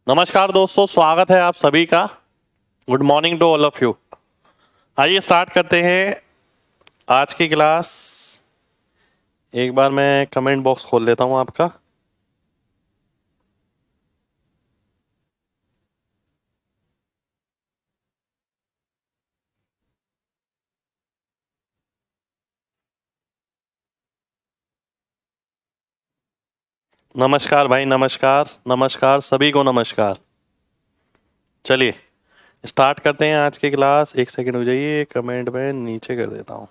नमस्कार दोस्तों, स्वागत है आप सभी का। Good morning to all of you. आइए स्टार्ट करते हैं आज की क्लास। एक बार मैं कमेंट बॉक्स खोल लेता हूं आपका। नमस्कार भाई, नमस्कार नमस्कार सभी को नमस्कार। चलिए स्टार्ट करते हैं आज की क्लास। एक सेकंड हो जाइए, कमेंट में नीचे कर देता हूं।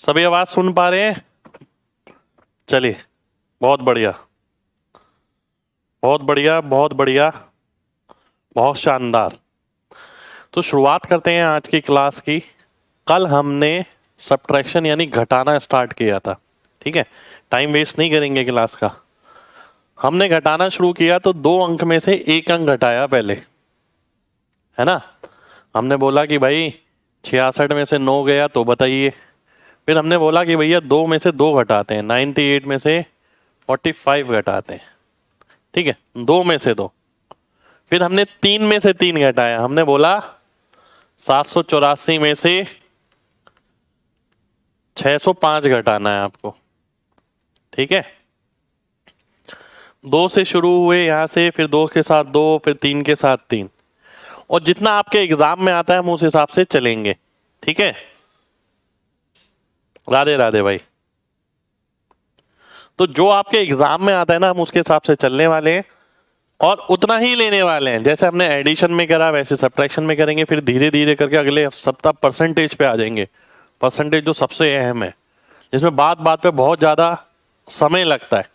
सभी आवाज सुन पा रहे हैं? चलिए, बहुत बढ़िया बहुत बढ़िया बहुत बढ़िया, बहुत शानदार। तो शुरुआत करते हैं आज की क्लास की। कल हमने सब्ट्रैक्शन यानी घटाना स्टार्ट किया था, ठीक है। टाइम वेस्ट नहीं करेंगे क्लास का। हमने घटाना शुरू किया तो 2 अंक में से 1 अंक घटाया पहले, है ना। हमने बोला कि भाई 66 में से 9 गया तो बताइए। फिर हमने बोला कि भैया 2 में से 2 घटाते हैं, 98 में से 45 घटाते हैं, ठीक है, 2 में से 2। फिर हमने 3 में से 3 घटाया। हमने बोला 784 में से 605 घटाना है आपको, ठीक है। 2 से शुरू हुए यहां से, फिर 2 के साथ 2, फिर 3 के साथ 3, और जितना आपके एग्जाम में आता है हम उस हिसाब से चलेंगे, ठीक है। राधे राधे भाई। तो जो आपके एग्जाम में आता है ना हम उसके हिसाब से चलने वाले हैं और उतना ही लेने वाले हैं। जैसे हमने एडिशन में करा वैसे सब्ट्रैक्शन में करेंगे। फिर धीरे धीरे करके अगले सप्ताह परसेंटेज पे आ जाएंगे। परसेंटेज जो सबसे अहम है, जिसमें बात बात पे बहुत ज्यादा समय लगता है।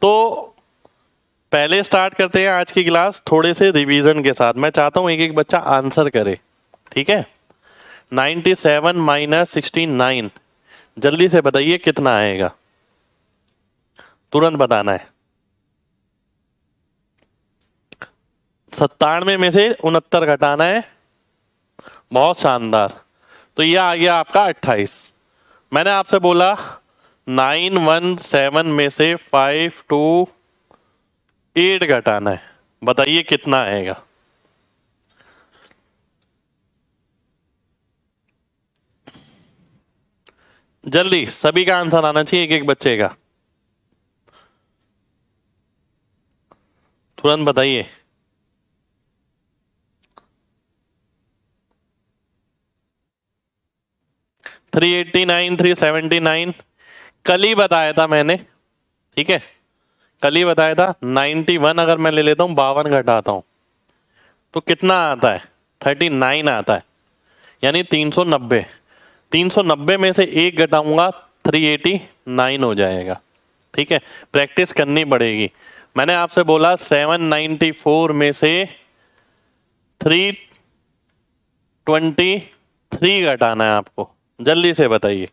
तो पहले स्टार्ट करते हैं आज की क्लास थोड़े से रिवीजन के साथ। मैं चाहता हूं एक एक बच्चा आंसर करे, ठीक है। 97 माइनस 69, जल्दी से बताइए कितना आएगा, तुरंत बताना है। 97 में से 69 घटाना है, बहुत शानदार। तो यह आ गया आपका 28। मैंने आपसे बोला 917 में से 528 घटाना है, बताइए कितना आएगा। जल्दी सभी का आंसर आना चाहिए, एक एक बच्चे का, तुरंत बताइए। 389, 379 कल ही बताया था मैंने, ठीक है, कल ही बताया था। 91 अगर मैं ले लेता हूं, 52 घटाता हूं तो कितना आता है? 39 आता है, यानी 390। 390 में से 1 घटाऊंगा 389 हो जाएगा, ठीक है। प्रैक्टिस करनी पड़ेगी। मैंने आपसे बोला 794 में से 323 घटाना है आपको, जल्दी से बताइए,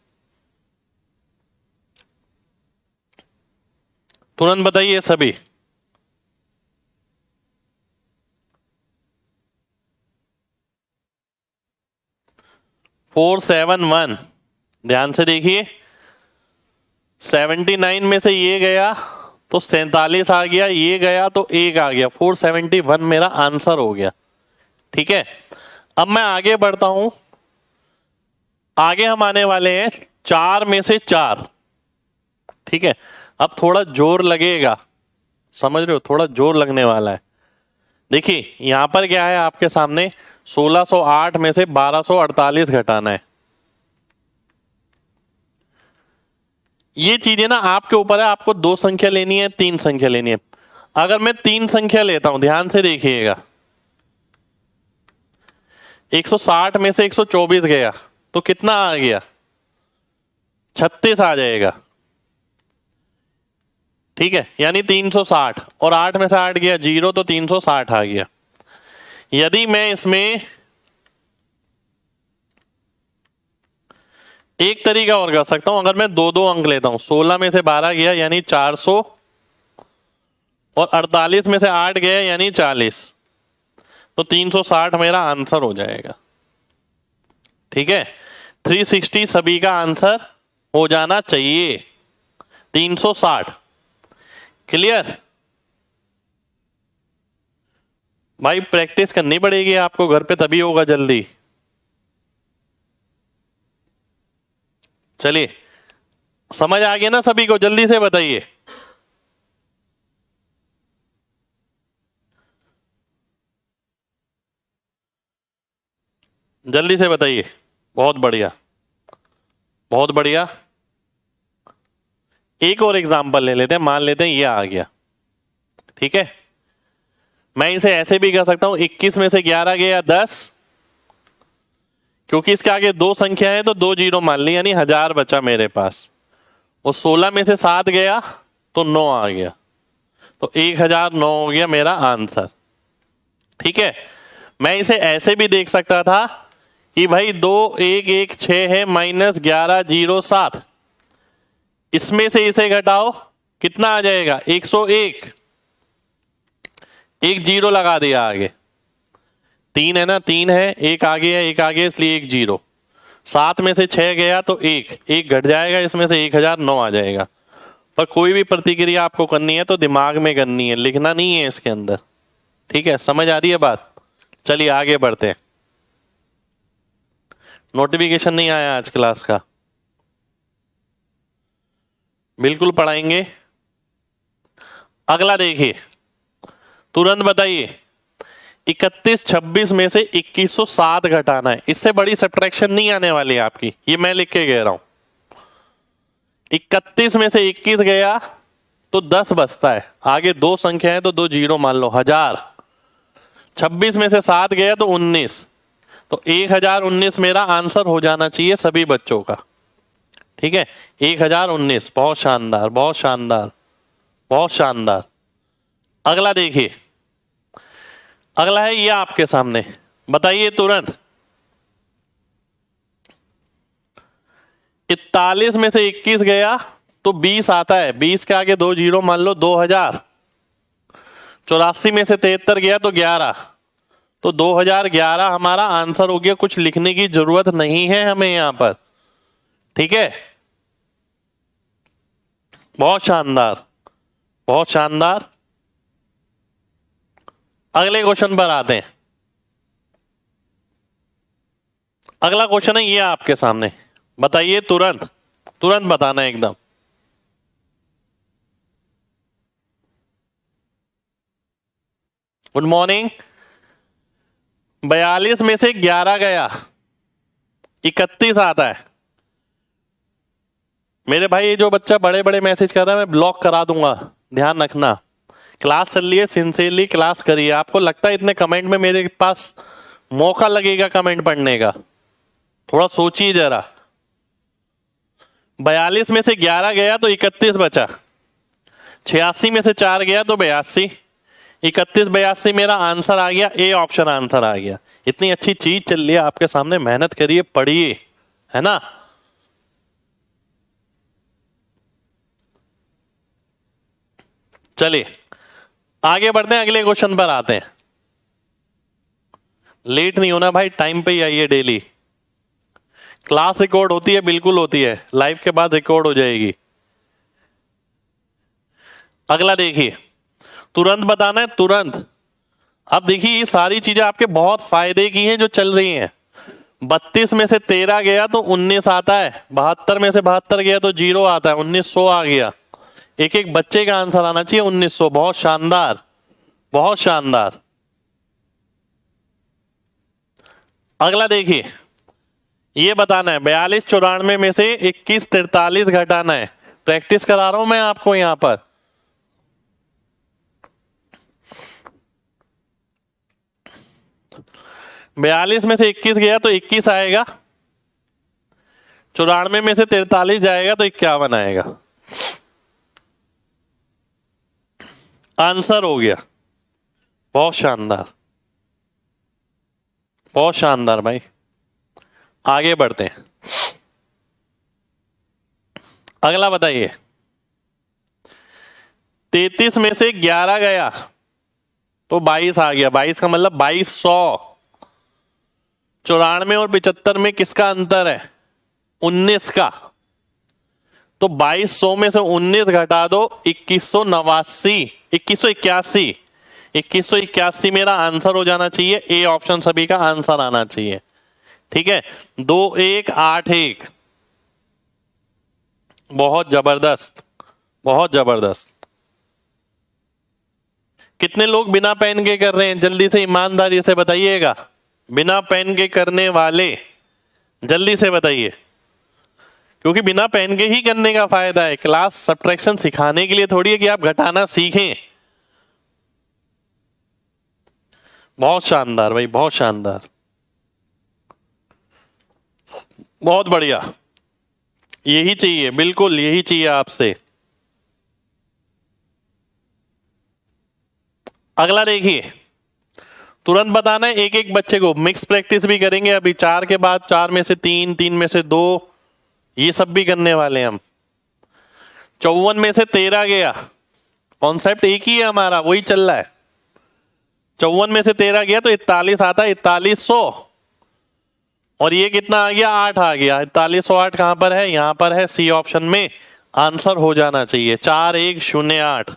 तुरंत बताइए सभी। 471, ध्यान से देखिए। 79 में से ये गया तो 47 आ गया, ये गया तो 1 आ गया, 471 मेरा आंसर हो गया, ठीक है। अब मैं आगे बढ़ता हूं। आगे हम आने वाले हैं 4 में से 4, ठीक है। अब थोड़ा जोर लगेगा, समझ रहे हो, थोड़ा जोर लगने वाला है। देखिए यहां पर क्या है आपके सामने, 1608 में से 1248 घटाना है। ये चीजें ना आपके ऊपर है, आपको 2 संख्या लेनी है, 3 संख्या लेनी है। अगर मैं 3 संख्या लेता हूं, ध्यान से देखिएगा, 160 में से 124 गया तो कितना आ गया? 36 आ जाएगा, ठीक है, यानी 360। और 8 में से 8 गया 0 तो 360 आ गया। यदि मैं इसमें एक तरीका और कर सकता हूं, अगर मैं 2-2 अंक लेता हूं, 16 में से 12 गया यानी 400, और 48 में से 8 गया यानी 40, तो 360 मेरा आंसर हो जाएगा, ठीक है। 360 सभी का आंसर हो जाना चाहिए। 360। क्लियर भाई, प्रैक्टिस करनी पड़ेगी आपको घर पे, तभी होगा जल्दी। चलिए, समझ आ गया ना सभी को? जल्दी से बताइए। जल्दी से बताइए। बहुत बढ़िया, बहुत बढ़िया। एक और एग्जांपल ले लेते हैं, मान लेते हैं ये आ गया, ठीक है। मैं इसे ऐसे भी कर सकता हूं, 21 में से 11 गया 10, क्योंकि इसके आगे दो संख्या है तो 2 जीरो मान ली, यानी 1000 बचा मेरे पास। और 16 में से 7 गया तो 9 आ गया, तो 1009 हो गया मेरा आंसर, ठीक है। मैं इसे ऐसे भी देख सकता था कि भाई 2116 है माइनस 1107, इसमें से इसे घटाओ, कितना आ जाएगा? 101। एक जीरो लगा दिया आगे, 3 है ना, 3 है, एक आगे है, एक आगे, इसलिए 1 जीरो। 7 में से 6 गया तो एक घट जाएगा, इसमें से 1009 आ जाएगा। पर कोई भी प्रतिक्रिया आपको करनी है तो दिमाग में करनी है, लिखना नहीं है इसके अंदर, ठीक है। समझ आ रही है बात? चलिए आगे बढ़ते हैं। नोटिफिकेशन नहीं आया आज क्लास का? बिल्कुल पढ़ाएंगे। अगला देखिए, तुरंत बताइए। 3126 में से 2107 घटाना है, इससे बड़ी सब्ट्रैक्शन नहीं आने वाली आपकी, ये मैं लिख के कह रहा हूं। 31 में से 21 गया तो 10 बचता है, आगे दो संख्या है तो 2 जीरो मान लो, 1000। 26 में से 7 गया तो 19, तो 1019 मेरा आंसर हो जाना चाहिए सभी बच्चों का, ठीक है। 1019, बहुत शानदार, बहुत शानदार, बहुत शानदार। अगला देखिए, अगला है ये आपके सामने, बताइए तुरंत। 41 में से 21 गया तो 20 आता है, 20 के आगे 2 जीरो मान लो, 2000। 84 में से 73 गया तो 11, तो 2011 हमारा आंसर हो गया। कुछ लिखने की जरूरत नहीं है हमें यहां पर, ठीक है। बहुत शानदार, बहुत शानदार। अगले क्वेश्चन पर आते हैं। अगला क्वेश्चन है ये आपके सामने, बताइए तुरंत, तुरंत बताना है एकदम। Good morning. 42 में से 11 गया, 31 आता है। मेरे भाई ये जो बच्चा बड़े बड़े मैसेज कर रहा है मैं ब्लॉक करा दूंगा, ध्यान रखना। क्लास चल रही है, सिंसियरली क्लास करिए। आपको लगता है इतने कमेंट में मेरे पास मौका लगेगा कमेंट पढ़ने का? थोड़ा सोचिए जरा। 42 में से 11 गया तो 31 बचा, 86 में से 4 गया तो 82, 31 82 मेरा आंसर आ गया, ए ऑप्शन आंसर आ गया। इतनी अच्छी चीज चल रही है आपके सामने, मेहनत करिए, पढ़िए, है ना। चलिए आगे बढ़ते हैं, अगले क्वेश्चन पर आते हैं। लेट नहीं होना भाई, टाइम पे ही आइए डेली। क्लास रिकॉर्ड होती है, बिल्कुल होती है, लाइव के बाद रिकॉर्ड हो जाएगी। अगला देखिए, तुरंत बताना है, तुरंत। अब देखिए ये सारी चीजें आपके बहुत फायदे की हैं जो चल रही हैं। 32 में से 13 गया तो 19 आता है, 72 में से 72 गया तो 0 आता है, 1900 आ गया। एक एक बच्चे का आंसर आना चाहिए 1900। बहुत शानदार, बहुत शानदार। अगला देखिए, ये बताना है 42 94 में से 21 43 घटाना है। प्रैक्टिस करा रहा हूं मैं आपको यहां पर। बयालीस में से 21 गया तो 21 आएगा, 94 में से 43 जाएगा तो 51 आएगा, आंसर हो गया। बहुत शानदार, बहुत शानदार भाई। आगे बढ़ते हैं, अगला बताइए। 33 में से 11 गया तो 22 आ गया, 22 का मतलब 2200। 94 और 75 में किसका अंतर है? 19 का, तो 2200 में से 19 घटा दो 2189, 2181, 2181 मेरा आंसर हो जाना चाहिए। ए ऑप्शन सभी का आंसर आना चाहिए। ठीक है, 2181, बहुत जबरदस्त, बहुत जबरदस्त। कितने लोग बिना पेन के कर रहे हैं, जल्दी से ईमानदारी से बताइएगा। बिना पेन के करने वाले जल्दी से बताइए, क्योंकि बिना पेन के ही करने का फायदा है। क्लास सब्ट्रैक्शन सिखाने के लिए थोड़ी है कि आप घटाना सीखें। बहुत शानदार भाई, बहुत शानदार, बहुत बढ़िया, यही चाहिए, बिल्कुल यही चाहिए आपसे। अगला देखिए, तुरंत बताना है एक एक बच्चे को। मिक्स प्रैक्टिस भी करेंगे अभी, 4 के बाद 4 में से 3, 3 में से 2, ये सब भी करने वाले हैं हम। 54 में से 13 गया, कॉन्सेप्ट एक ही है हमारा, वही चल रहा है। 54 में से 13 गया तो 41 आता है, 4100, और ये कितना आ गया, 8 आ गया। 4108 कहां पर है, यहां पर है, सी ऑप्शन में आंसर हो जाना चाहिए, 4108।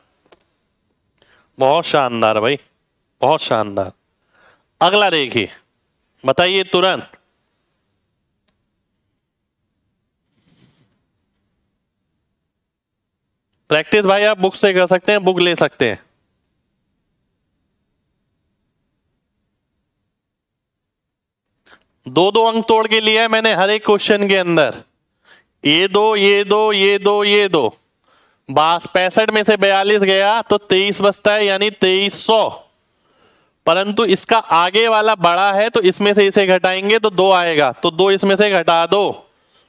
बहुत शानदार भाई, बहुत शानदार। अगला देखिए, बताइए तुरंत। प्रैक्टिस भाई आप बुक से कर सकते हैं, बुक ले सकते हैं। दो दो अंक तोड़ के लिया है मैंने हर एक क्वेश्चन के अंदर। ये दो, ये दो, ये दो, ये दो, 65 में से 42 गया तो 23 बचता है, यानी 2300। परंतु इसका आगे वाला बड़ा है तो इसमें से इसे घटाएंगे तो 2 आएगा, तो 2 इसमें से घटा दो,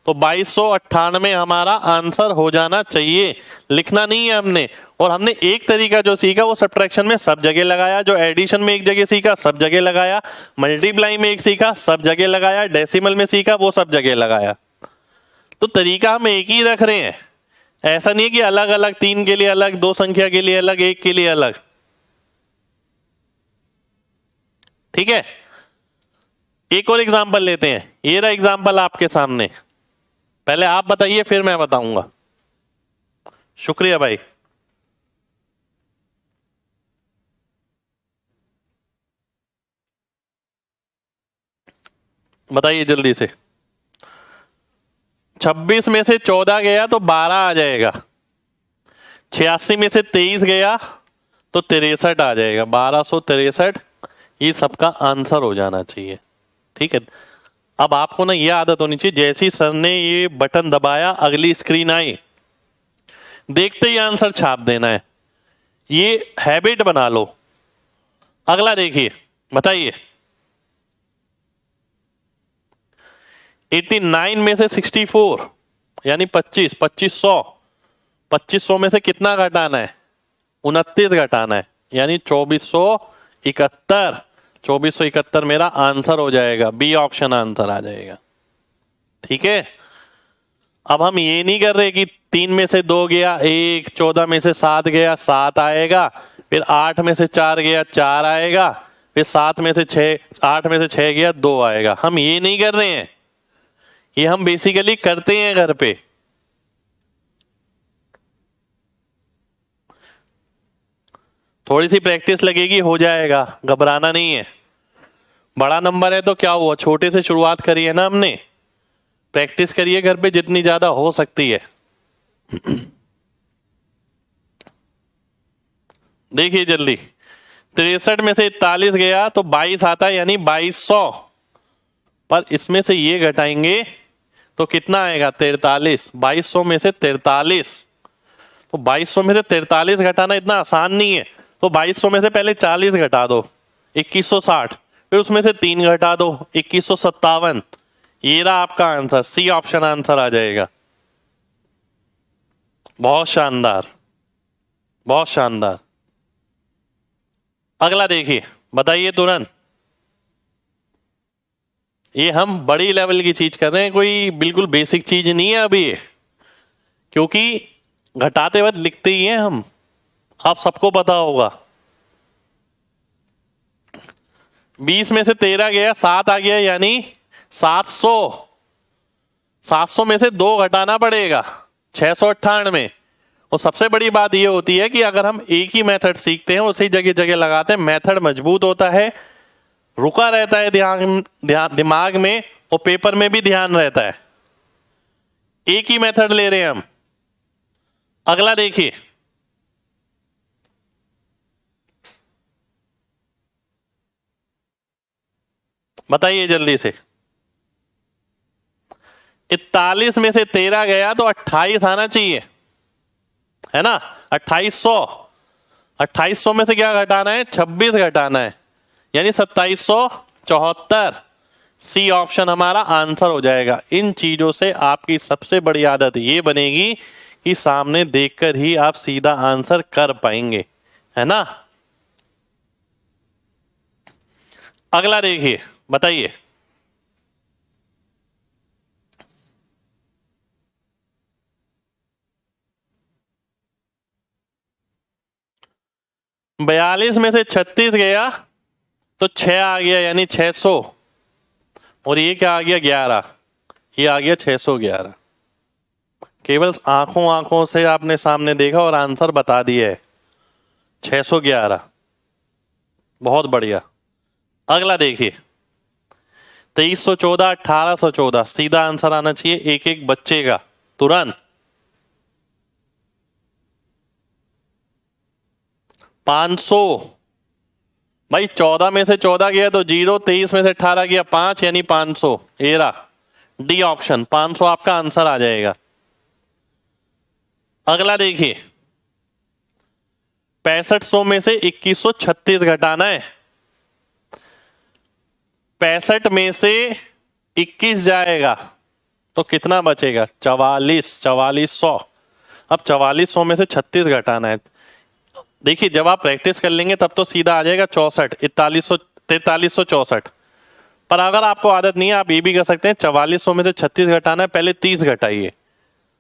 तो 2298 हमारा आंसर हो जाना चाहिए। लिखना नहीं है हमने। और हमने एक तरीका जो सीखा वो सब्ट्रैक्शन में सब जगह लगाया, जो एडिशन में एक जगह सीखा सब जगह लगाया, मल्टीप्लाई में एक सीखा सब जगह लगाया, डेसिमल में सीखा वो सब जगह लगाया। तो तरीका हम एक ही रख रहे हैं, ऐसा नहीं है कि अलग अलग, 3 के लिए अलग, 2 संख्या के लिए अलग, 1 के लिए अलग। ठीक है, एक और एग्जांपल लेते हैं। ये रहा एग्जांपल आपके सामने, पहले आप बताइए फिर मैं बताऊंगा। शुक्रिया भाई। बताइए जल्दी से। 26 में से 14 गया तो 12 आ जाएगा, 86 में से 23 गया तो 63 आ जाएगा, 1263, ये सबका आंसर हो जाना चाहिए। ठीक है, अब आपको ना ये आदत होनी चाहिए, जैसी सर ने ये बटन दबाया अगली स्क्रीन आई, देखते ही आंसर छाप देना है, ये हैबिट बना लो। अगला देखिए, बताइए। 89 में से 64 यानी 25, 2500 में से कितना घटाना है, 29 घटाना है, यानी 2471। 2471 मेरा आंसर हो जाएगा, बी ऑप्शन आंसर आ जाएगा। ठीक है, अब हम ये नहीं कर रहे कि 3 में से 2 गया 1, 14 में से 7 गया 7 आएगा, फिर 8 में से 4 गया 4 आएगा, फिर 7 में से 6, 8 में से 6 गया 2 आएगा। हम ये नहीं कर रहे हैं, ये हम बेसिकली करते हैं घर पे। थोड़ी सी प्रैक्टिस लगेगी, हो जाएगा, घबराना नहीं है। बड़ा नंबर है तो क्या हुआ, छोटे से शुरुआत करी है ना हमने। प्रैक्टिस करिए घर पे जितनी ज्यादा हो सकती है। देखिए जल्दी, 63 में से 41 गया तो 22 आता है, यानी 2200, पर इसमें से ये घटाएंगे तो कितना आएगा, 43। 2200 में से 43, तो 2200 में से 43 घटाना इतना आसान नहीं है। तो 2200 में से पहले 40 घटा दो, 2160, फिर उसमें से 3 घटा दो, 2157। ये रहा आपका आंसर, सी ऑप्शन आंसर आ जाएगा। बहुत शानदार, बहुत शानदार। अगला देखिए, बताइए तुरंत। ये हम बड़ी लेवल की चीज कर रहे हैं, कोई बिल्कुल बेसिक चीज नहीं है अभी ये, क्योंकि घटाते वक्त लिखते ही हैं हम, आप सबको पता होगा। 20 में से 13 गया 7 आ गया, यानी 700। 700 में से 2 घटाना पड़ेगा 698। और सबसे बड़ी बात ये होती है कि अगर हम एक ही मेथड सीखते हैं उसी जगह जगह लगाते हैं, मेथड मजबूत होता है, रुका रहता है दिमाग में, और पेपर में भी ध्यान रहता है। एक ही मेथड ले रहे हैं हम। अगला देखिए, बताइए जल्दी से। 41 में से 13 गया तो 28 आना चाहिए, है ना। 2800 में से क्या घटाना है, 26 घटाना है, यानी 2774। सी ऑप्शन हमारा आंसर हो जाएगा। इन चीजों से आपकी सबसे बड़ी आदत ये बनेगी कि सामने देखकर ही आप सीधा आंसर कर पाएंगे, है ना। अगला देखिए, बताइए। बयालीस में से 36 गया तो 6 आ गया, यानी 600। और ये क्या आ गया, 11। ये आ गया 611। केवल आंखों से आपने सामने देखा और आंसर बता दिया है, 611। बहुत बढ़िया। अगला देखिए, 2314, 1814। सीधा आंसर आना चाहिए एक एक बच्चे का तुरंत। 500 भाई, 14 में से 14 गया तो 0, 23 में से 18 गया 5, यानी 500। एरा डी ऑप्शन, 500 आपका आंसर आ जाएगा। अगला देखिए, 6500 में से 2136 घटाना है। 65 में से 21 जाएगा तो कितना बचेगा, 4400। अब 4400 में से 36 घटाना है। देखिए जब आप प्रैक्टिस कर लेंगे तब तो सीधा आ जाएगा 64, 4364। पर अगर आपको आदत नहीं है, आप ये भी कर सकते हैं, 4400 में से 36 घटाना है, पहले 30 घटाइए,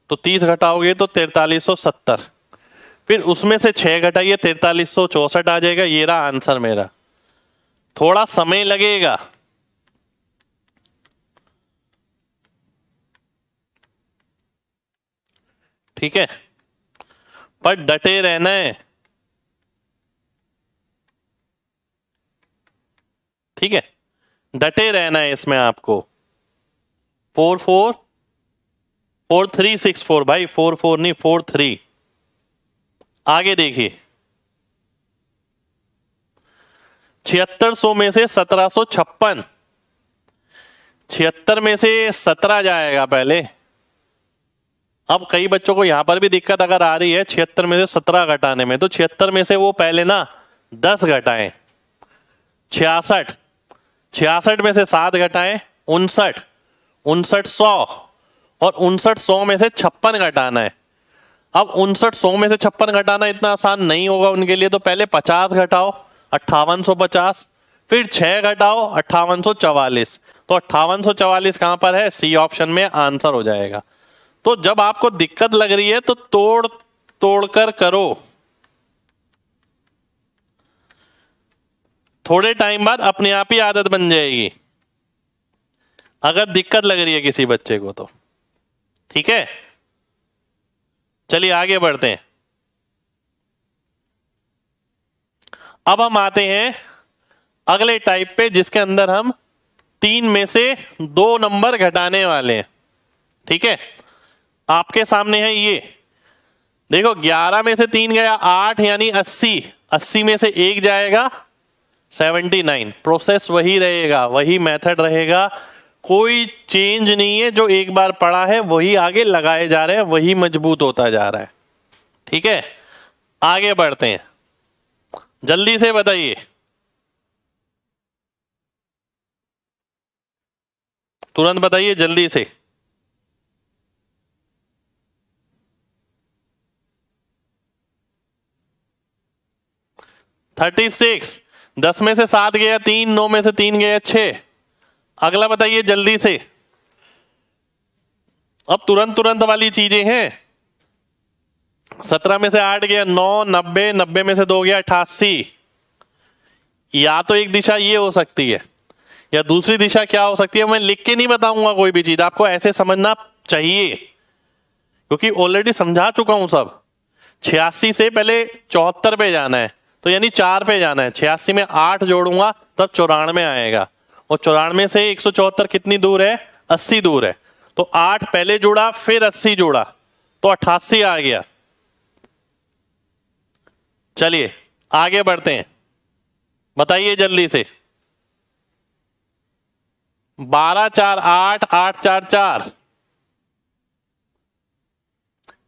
तो 30 घटाओगे तो 4370। फिर उसमें से 6 घटाइए, 4364 आ जाएगा। ये रहा आंसर मेरा। थोड़ा समय लगेगा, ठीक है, पर डटे रहना है, ठीक है, डटे रहना है इसमें आपको। 4364 भाई, 44 नहीं, 43। आगे देखिए, 7600 में से 1756। 76 में से 17 जाएगा पहले। अब कई बच्चों को यहां पर भी दिक्कत अगर आ रही है 76 में से 17 घटाने में, तो 76 में से वो पहले ना 10 घटाएं। 66, 66 में से 7 घटाएं, 59, 5900। और 5900 में से 56 घटाना है। अब 5900 में से 56 घटाना इतना आसान नहीं होगा उनके लिए, तो पहले 50 घटाओ, 5850। फिर 6 घटाओ, 5844। तो 5844 कहां पर है, सी ऑप्शन में आंसर हो जाएगा। तो जब आपको दिक्कत लग रही है तो तोड़ तोड़कर करो, थोड़े टाइम बाद अपने आप ही आदत बन जाएगी, अगर दिक्कत लग रही है किसी बच्चे को तो, ठीक है। चलिए आगे बढ़ते हैं। अब हम आते हैं अगले टाइप पे, जिसके अंदर हम 3 में से 2 नंबर घटाने वाले हैं, ठीक है। आपके सामने है ये, देखो 11 में से 3 गया 8, यानी 80। 80 में से 1 जाएगा 79। प्रोसेस वही रहेगा, वही मेथड रहेगा, कोई चेंज नहीं है। जो एक बार पढ़ा है वही आगे लगाए जा रहे हैं, वही मजबूत होता जा रहा है, ठीक है। आगे बढ़ते हैं, जल्दी से बताइए, तुरंत बताइए जल्दी से। 36, 10 में से 7 गया 3, 9 में से 3 गया 6। अगला बताइए जल्दी से। अब तुरंत तुरंत वाली चीजें हैं। 17 में से 8 गया 9, 90, 90 में से 2 गया 88। या तो एक दिशा ये हो सकती है, या दूसरी दिशा क्या हो सकती है, मैं लिख के नहीं बताऊंगा कोई भी चीज, आपको ऐसे समझना चाहिए, क्योंकि ऑलरेडी समझा चुका हूं सब। 86 से पहले 74 पे जाना है, तो यानी 4 पे जाना है। 86 में 8 जोड़ूंगा तब 94 आएगा, और 94 से 174 कितनी दूर है? 80 दूर है। तो 8 पहले जोड़ा फिर 80 जोड़ा तो 88 आ गया। चलिए आगे बढ़ते हैं, बताइए जल्दी से। 12 4 8, 8 4 4।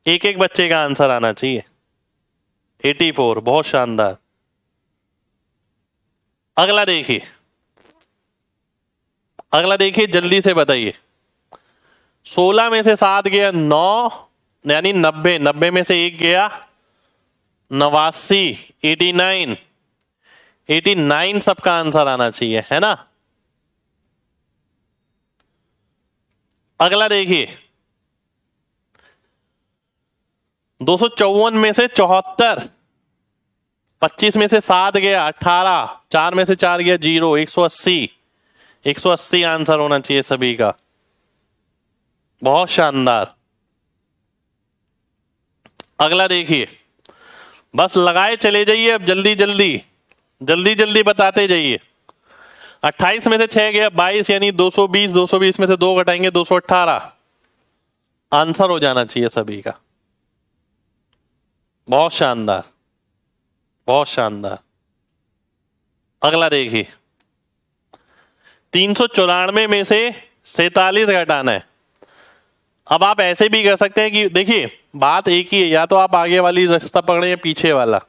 एक एक बच्चे का आंसर आना चाहिए। 84, बहुत शानदार। अगला देखिए, अगला देखिए, जल्दी से बताइए। 16 में से 7 गया 9, यानी 90। 90 में से 1 गया 89, 89। 89 सबका आंसर आना चाहिए, है ना। अगला देखिए, 254 में से 74। 25 में से 7 गया 18, 4 में से 4 गया 0, 180। 180 आंसर होना चाहिए सभी का, बहुत शानदार। अगला देखिए, बस लगाए चले जाइए अब, जल्दी जल्दी जल्दी जल्दी बताते जाइए। 28 में से 6 गया 22, यानी 220। 220 में से 2 घटाएंगे 218। आंसर हो जाना चाहिए सभी का, बहुत शानदार, बहुत शानदार। अगला देखिए, 394 में से 47 घटाना है। अब आप ऐसे भी कर सकते हैं कि देखिए बात एक ही है, या तो आप आगे वाली रास्ता पकड़े या पीछे वाला।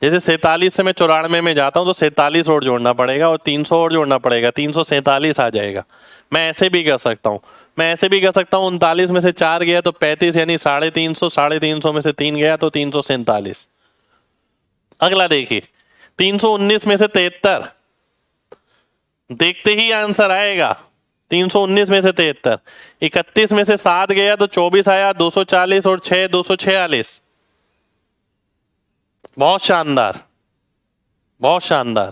जैसे 47 से मैं 94 में जाता हूं तो 47 और जोड़ना पड़ेगा और 300 और जोड़ना पड़ेगा, 347 आ जाएगा। मैं ऐसे भी कर सकता हूं, मैं ऐसे भी कर सकता हूं। 39 में से 4 गया तो 35, यानी 350। 350 में से 3 गया तो 347। अगला देखिए, 319 में से 73। देखते ही आंसर आएगा। 319 में से 73। 31 में से 7 गया तो 24 आया, 240 और 6 246। बहुत शानदार, बहुत शानदार।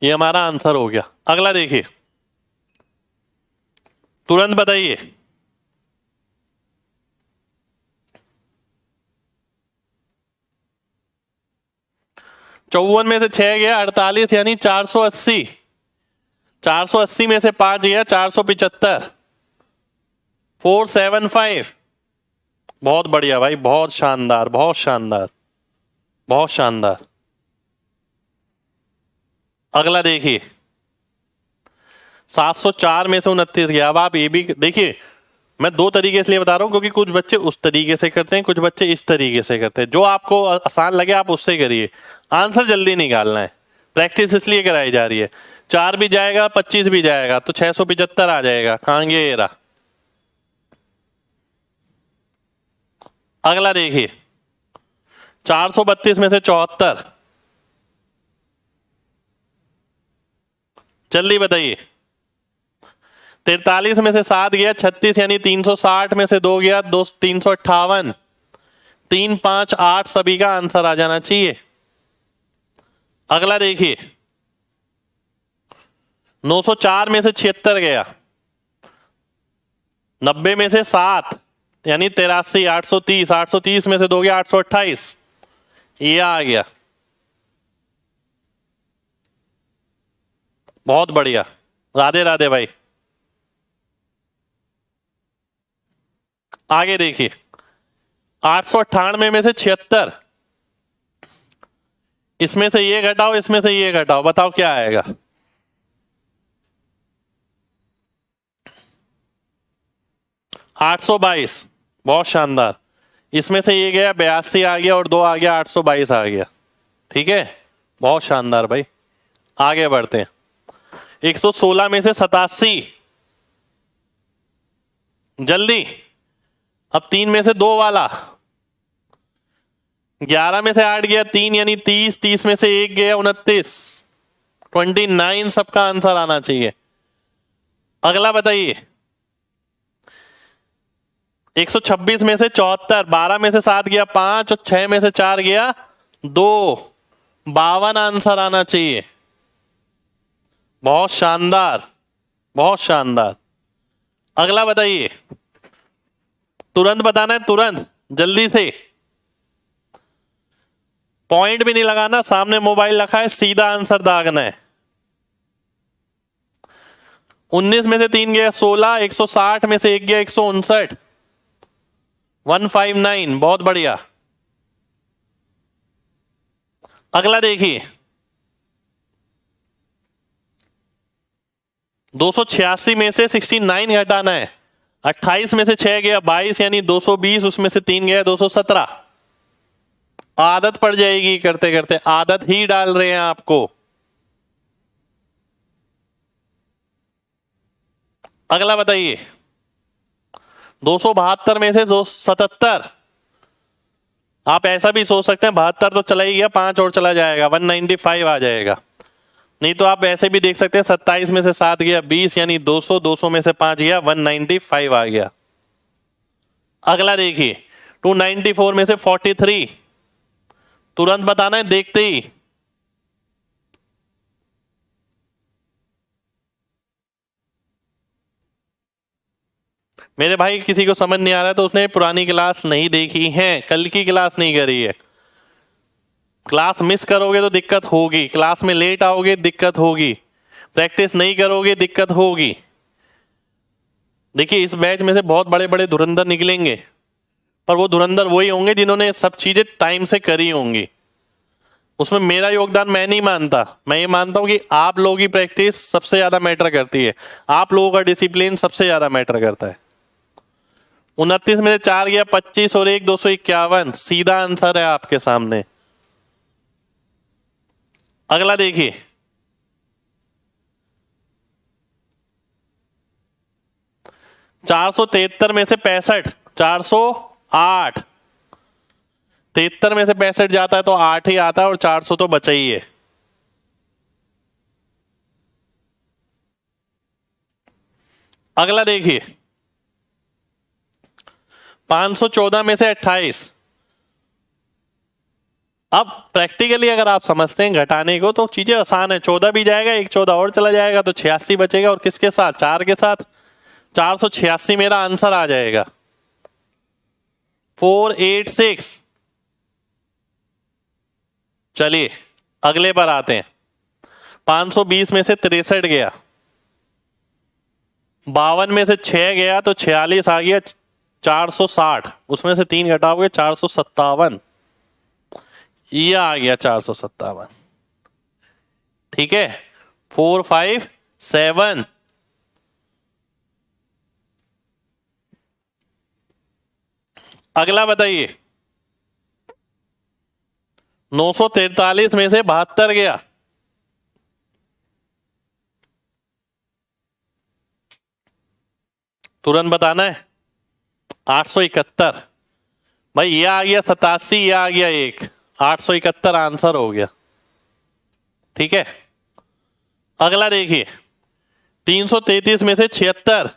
ये हमारा आंसर हो गया। अगला देखिए, तुरंत बताइए। 54 में से 6 गया 48, यानी 480। 480 में से 5 गया 475, 475। बहुत बढ़िया भाई, बहुत शानदार, बहुत शानदार, बहुत शानदार। अगला देखिए, 704 में से 29 गया। अब आप ये भी देखिए, मैं 2 तरीके इसलिए बता रहा हूं क्योंकि कुछ बच्चे उस तरीके से करते हैं, कुछ बच्चे इस तरीके से करते हैं। जो आपको आसान लगे आप उससे करिए, आंसर जल्दी निकालना है। प्रैक्टिस इसलिए कराई जा रही है। 4 भी जाएगा 25 भी जाएगा तो 675 आ जाएगा। कहां गया ये रहा। अगला देखिए, 432 में से 74। जल्दी बताइए। 43 में से 7 गया 36, यानी 360 में से 2 गया 358। 3 5 8 सभी का आंसर आ जाना चाहिए। अगला देखिए, 904 में से 76 गया। 90 में से 7, यानी 83। 830। 830 में से 2 गया 828। ये आ गया, बहुत बढ़िया। राधे राधे भाई। आगे देखिए, 898 में से 76। इसमें से ये घटाओ, इसमें से ये घटाओ, बताओ क्या आएगा। $822, बहुत शानदार। इसमें से ये गया 82 आ गया और 2 आ गया 822 आ गया। ठीक है, बहुत शानदार भाई। आगे बढ़ते हैं। 116 में से 87। जल्दी, अब 3 में से 2 वाला। 11 में से 8 गया 3, यानी 30। 30 में से 1 गया 29। 29 सबका आंसर आना चाहिए। अगला बताइए, 126 में से 74। 12 में से 7 गया 5 और 6 में से 4 गया 2। 52 आंसर आना चाहिए। बहुत शानदार, बहुत शानदार। अगला बताइए, तुरंत बताना है, तुरंत, जल्दी से। पॉइंट भी नहीं लगाना, सामने मोबाइल रखा है, सीधा आंसर दागना है। 19 में से 3 गया 16, 160 में से 1 गया 159, 159। बहुत बढ़िया। अगला देखिए, 286 में से 69 घटाना है। 28 में से 6 गया 22, यानी 220, उसमें से 3 गया 217। आदत पड़ जाएगी करते करते, आदत ही डाल रहे हैं आपको। अगला बताइए, 272 में से 277। आप ऐसा भी सोच सकते हैं 72 तो चला ही गया, 5 और चला जाएगा, 195 आ जाएगा। नहीं तो आप ऐसे भी देख सकते हैं 27 में से 7 गया 20, यानी 200, 200 में से 5 गया 195 आ गया। अगला देखिए, 294 में से 43। तुरंत बताना है देखते ही। मेरे भाई किसी को समझ नहीं आ रहा है तो उसने पुरानी क्लास नहीं देखी है, कल की क्लास नहीं करी है। क्लास मिस करोगे तो दिक्कत होगी, क्लास में लेट आओगे दिक्कत होगी, प्रैक्टिस नहीं करोगे दिक्कत होगी। देखिए, इस बैच में से बहुत बड़े बड़े धुरंधर निकलेंगे, पर वो धुरंधर वही होंगे जिन्होंने सब चीजें टाइम से करी होंगी। उसमें मेरा योगदान मैं नहीं मानता, मैं ये मानता हूं कि आप लोगों की प्रैक्टिस सबसे ज्यादा मैटर करती है, आप लोगों का डिसिप्लिन सबसे ज्यादा मैटर करता है। 29 में से 4 गया 25 और 1 251, सीधा आंसर है आपके सामने। अगला देखिए, 473 में से 65, 408। 73 में से 65 जाता है तो 8 ही आता है, और 400 तो बचा ही है। अगला देखिए, 514 में से 28। अब प्रैक्टिकली अगर आप समझते हैं घटाने को तो चीजें आसान है। 14 भी जाएगा, एक 14 और चला जाएगा तो 86 बचेगा, और किसके साथ, 4 के साथ। 486 मेरा आंसर आ जाएगा। 486। चलिए अगले पर आते हैं। 520 में से 63 गया, 52 में से 6 गया तो 46 आ गया, 460, उसमें से 3 घटाओगे 457, ये आ गया 457। ठीक है, 457। अगला बताइए, 943 में से 72 गया, तुरंत बताना है। 871 भाई, ये आ गया 87, ये आ गया 1, 871 आंसर हो गया। ठीक है, अगला देखिए, 333 में से 76।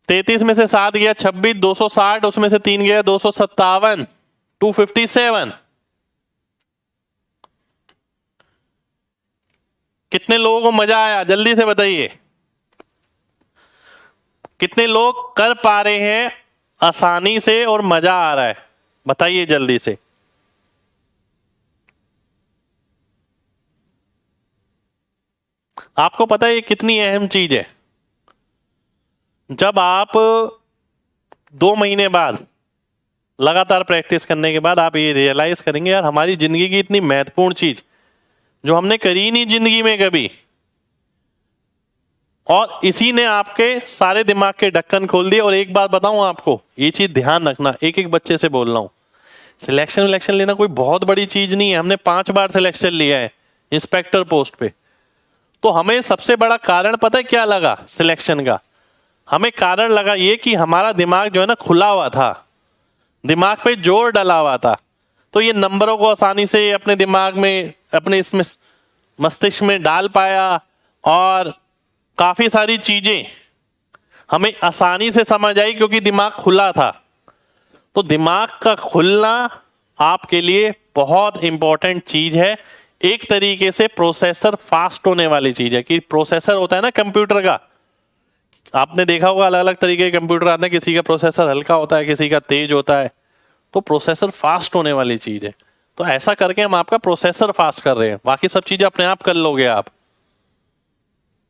33 में से 7 गया 26, 260, उसमें से 3 गया 257, 257। कितने लोगों को मजा आया, जल्दी से बताइए। कितने लोग कर पा रहे हैं आसानी से और मजा आ रहा है, बताइए जल्दी से। आपको पता है ये कितनी अहम चीज है। जब आप 2 महीने बाद लगातार प्रैक्टिस करने के बाद आप ये रियलाइज करेंगे, यार हमारी जिंदगी की इतनी महत्वपूर्ण चीज जो हमने करी नहीं जिंदगी में कभी, और इसी ने आपके सारे दिमाग के ढक्कन खोल दिए। और एक बात बताऊं आपको, ये चीज ध्यान रखना, एक एक बच्चे से बोल रहा हूं, सिलेक्शन लेना कोई बहुत बड़ी चीज नहीं है। हमने 5 बार सिलेक्शन लिया है इंस्पेक्टर पोस्ट पे। तो हमें सबसे बड़ा कारण पता है क्या लगा सिलेक्शन का? हमें कारण लगा ये कि हमारा दिमाग जो है ना खुला हुआ था, दिमाग पे जोर डला हुआ था। तो ये नंबरों को आसानी से अपने दिमाग में, अपने इसमें मस्तिष्क में डाल पाया, और काफी सारी चीजें हमें आसानी से समझ आई क्योंकि दिमाग खुला था। तो दिमाग का खुलना आपके लिए बहुत इंपॉर्टेंट चीज है। एक तरीके से प्रोसेसर फास्ट होने वाली चीज है कि प्रोसेसर होता है ना कंप्यूटर का, आपने देखा होगा अलग अलग तरीके के कंप्यूटर आते हैं, किसी का प्रोसेसर हल्का होता है, किसी का तेज होता है। तो प्रोसेसर फास्ट होने वाली चीज है। तो ऐसा करके हम आपका प्रोसेसर फास्ट कर रहे हैं, बाकी सब चीजें अपने आप कर लोगे आप।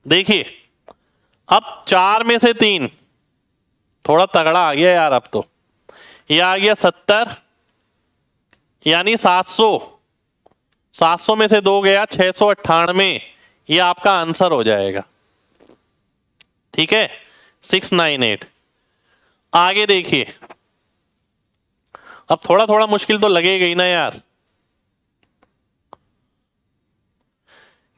देखिए अब 4 में से 3 थोड़ा तगड़ा आ गया यार। अब तो ये आ गया 70 यानी 700। 700 में से 2 गया 698। ये आपका आंसर हो जाएगा। ठीक है 698। आगे देखिए, अब थोड़ा थोड़ा मुश्किल तो लगेगा ही ना यार।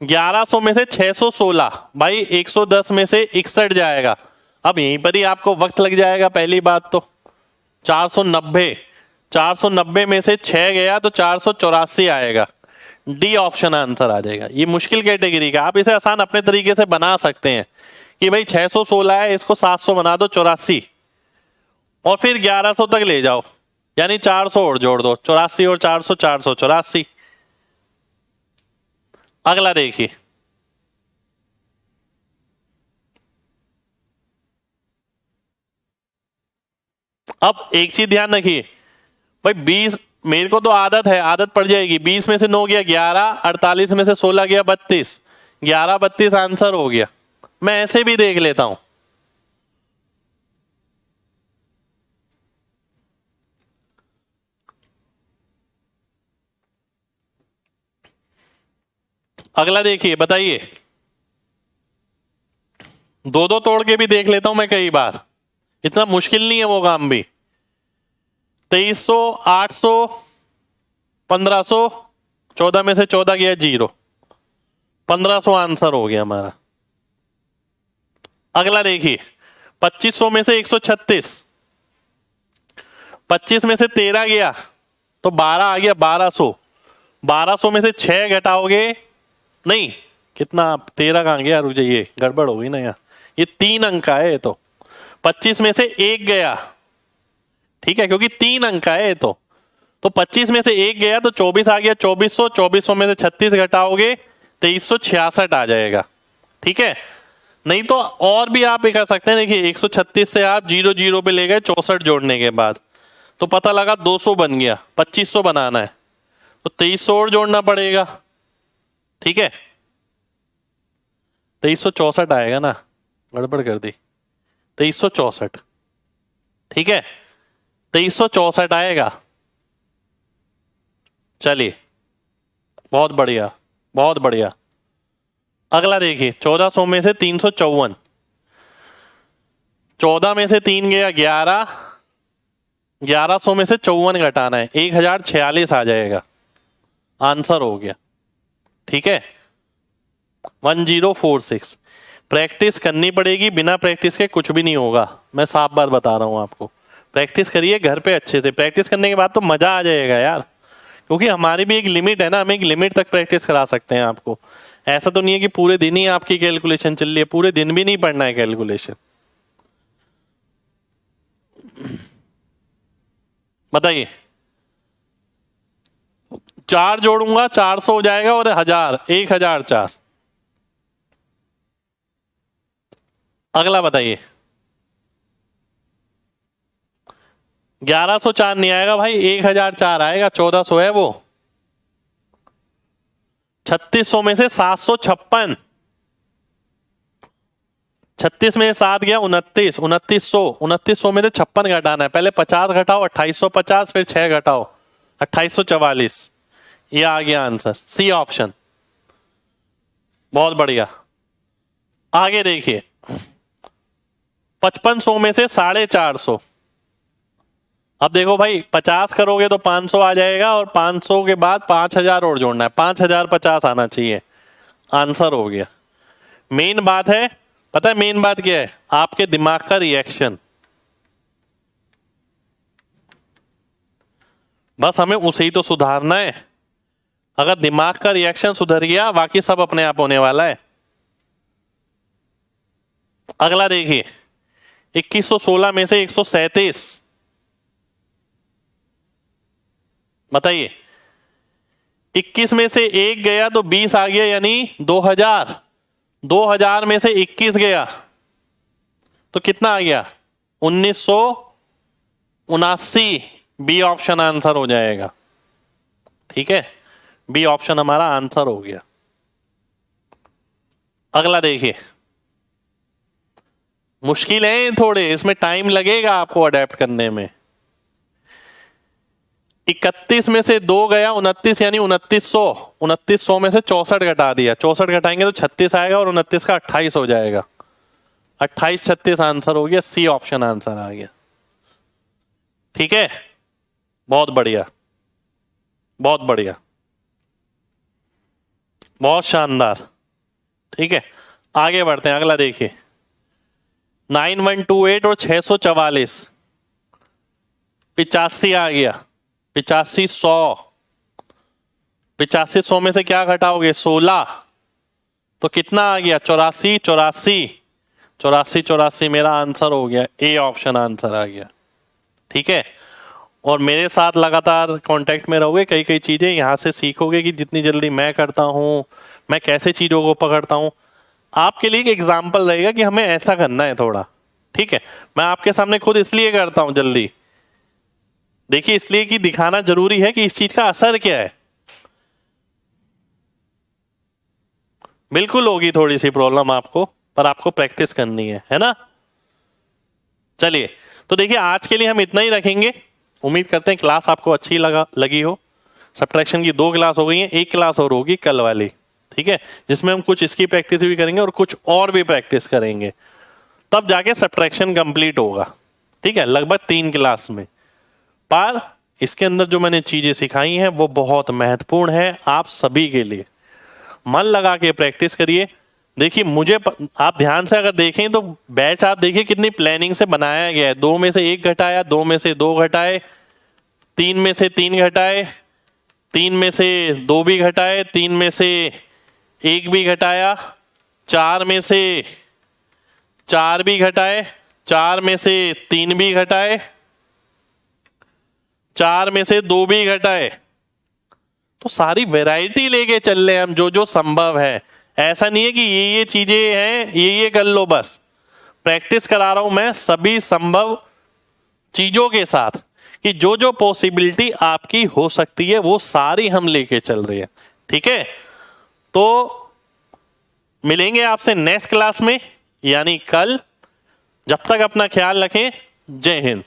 1100 में से 616, भाई 110 में से 61 जाएगा। अब यहीं पर ही आपको वक्त लग जाएगा। पहली बात तो 490, 490 में से 6 गया तो 484 आएगा। डी ऑप्शन आंसर आ जाएगा। ये मुश्किल कैटेगरी का, आप इसे आसान अपने तरीके से बना सकते हैं कि भाई 616 है, इसको 700 बना दो 84, और फिर 1100 तक ले जाओ, यानी 400 और जोड़ दो, 84 और 400 484। अगला देखिए, अब एक चीज ध्यान रखिए भाई, 20 मेरे को तो आदत है, आदत पड़ जाएगी। 20 में से 9 गया 11, 48 में से 16 गया 32, 11 32 आंसर हो गया। मैं ऐसे भी देख लेता हूं। अगला देखिए, बताइए। दो दो तोड़ के भी देख लेता हूं मैं कई बार, इतना मुश्किल नहीं है वो काम भी। 2300, 800, 1500, 14 में से 14 गया 0, 1500 आंसर हो गया हमारा। अगला देखिए, 2500 में से 136, 25 में से 13 गया तो 12 आ गया 1200, 1200 में से 6 घटाओगे, नहीं कितना 13 कहां गया, रुक जाइए गड़बड़ हो गई ना यार, ये 3 अंक का है ये तो। 25 में से 1 गया, ठीक है क्योंकि 3 अंक का है ये तो 25 में से 1 गया तो 24 आ गया 2400, 2400 में से 36 घटाओगे 2366 आ जाएगा। ठीक है, नहीं तो और भी आप ये कर सकते हैं। देखिए 136 से आप 0 0 पे ले गए 64 जोड़ने के बाद, तो पता लगा 200 बन गया, 2500 बनाना है तो 2300 और जोड़ना पड़ेगा। ठीक है 2364 आएगा ना, गड़बड़ कर दी, 2364। ठीक है 2364 आएगा। चलिए बहुत बढ़िया, बहुत बढ़िया। अगला देखिए, 1400 में से 354, 14 में से 3 गया 11, 1100 में से 54 घटाना है, 1046 आ जाएगा, आंसर हो गया। ठीक है 1046। प्रैक्टिस करनी पड़ेगी, बिना प्रैक्टिस के कुछ भी नहीं होगा, मैं साफ बात बता रहा हूं आपको। प्रैक्टिस करिए घर पे अच्छे से, प्रैक्टिस करने के बाद तो मजा आ जाएगा यार, क्योंकि हमारी भी एक लिमिट है ना, हम एक लिमिट तक प्रैक्टिस करा सकते हैं आपको। ऐसा तो नहीं है कि पूरे दिन ही आपकी कैलकुलेशन चल रही है, पूरे दिन भी नहीं पढ़ना है कैलकुलेशन। बताइए, 4 जोड़ूंगा 400 हो जाएगा और 1000, 1004। अगला बताइए, 1104 नहीं आएगा भाई, 1004 आएगा, 1400 है वो। 3600 में से 756, 36 में 7 गया 29, 2900, 2900 में से 56 घटाना है, पहले 50 घटाओ 2850, फिर 6 घटाओ 2844। ये आ गया आंसर, सी ऑप्शन। बहुत बढ़िया। आगे देखिए, 5500 में से 450। अब देखो भाई 50 करोगे तो 500 आ जाएगा, और 500 के बाद 5000 और जोड़ना है, 5050 आना चाहिए, आंसर हो गया। मेन बात है, पता है मेन बात क्या है, आपके दिमाग का रिएक्शन। बस हमें उसे ही तो सुधारना है। अगर दिमाग का रिएक्शन सुधर गया, बाकी सब अपने आप होने वाला है। अगला देखिए, 2116 में से 137, बताइए, 21 में से 1 गया तो 20 आ गया, यानी 2000। 2000 में से 21 गया तो कितना आ गया? 1979। बी ऑप्शन आंसर हो जाएगा। ठीक है, बी ऑप्शन हमारा आंसर हो गया। अगला देखिए, मुश्किल है थोड़े, इसमें टाइम लगेगा आपको अडेप्ट करने में। 31 में से 2 गया 29, यानी 2900। 2900 में से 64 घटा दिया, 64 घटाएंगे तो 36 आएगा और 29 का 28 हो जाएगा। 28 36 आंसर हो गया, सी ऑप्शन आंसर आ गया। ठीक है, बहुत बढ़िया, बहुत बढ़िया, बहुत शानदार। ठीक है, आगे बढ़ते हैं। अगला देखिए, 9128 और 644, 85 आ गया। 8500, 8500 में से क्या घटाओगे? 16, तो कितना आ गया? 84। 84 84 84 मेरा आंसर हो गया, ए ऑप्शन आंसर आ गया। ठीक है, और मेरे साथ लगातार कांटेक्ट में रहोगे, कई कई चीजें यहां से सीखोगे कि जितनी जल्दी मैं करता हूं, मैं कैसे चीजों को पकड़ता हूं। आपके लिए एक एग्जाम्पल रहेगा कि हमें ऐसा करना है थोड़ा। ठीक है, मैं आपके सामने खुद इसलिए करता हूं जल्दी, देखिए, इसलिए कि दिखाना जरूरी है कि इस चीज का असर क्या है। बिल्कुल होगी थोड़ी सी प्रॉब्लम आपको, पर आपको प्रैक्टिस करनी है ना। चलिए, तो देखिए, आज के लिए हम इतना ही रखेंगे। उम्मीद करते हैं क्लास आपको अच्छी लगी हो। सब्ट्रैक्शन की 2 क्लास हो गई है, 1 क्लास और होगी कल वाली। ठीक है, जिसमें हम कुछ इसकी प्रैक्टिस भी करेंगे और कुछ और भी प्रैक्टिस करेंगे, तब जाके सब्ट्रैक्शन कंप्लीट होगा। ठीक है, लगभग 3 क्लास में। पर इसके अंदर जो मैंने चीजें सिखाई हैं वो बहुत महत्वपूर्ण है आप सभी के लिए। मन लगा के प्रैक्टिस करिए। देखिए, आप ध्यान से अगर देखें तो बैच आप देखिए कितनी प्लानिंग से बनाया गया है। 2 में से 1 घटाया, 2 में से 2 घटाए, 3 में से 3 घटाए, 3 में से 2 भी घटाए, 3 में से 1 भी घटाया, 4 में से 4 भी घटाए, 4 में से 3 भी घटाए, 4 में से 2 भी घटाए। तो सारी वैरायटी लेके चल रहे हैं हम, जो जो संभव है। ऐसा नहीं है कि ये चीजें हैं, ये कर लो बस। प्रैक्टिस करा रहा हूं मैं सभी संभव चीजों के साथ, कि जो जो पॉसिबिलिटी आपकी हो सकती है वो सारी हम लेके चल रहे हैं। ठीक है, तो मिलेंगे आपसे नेक्स्ट क्लास में, यानी कल। जब तक अपना ख्याल रखें। जय हिंद।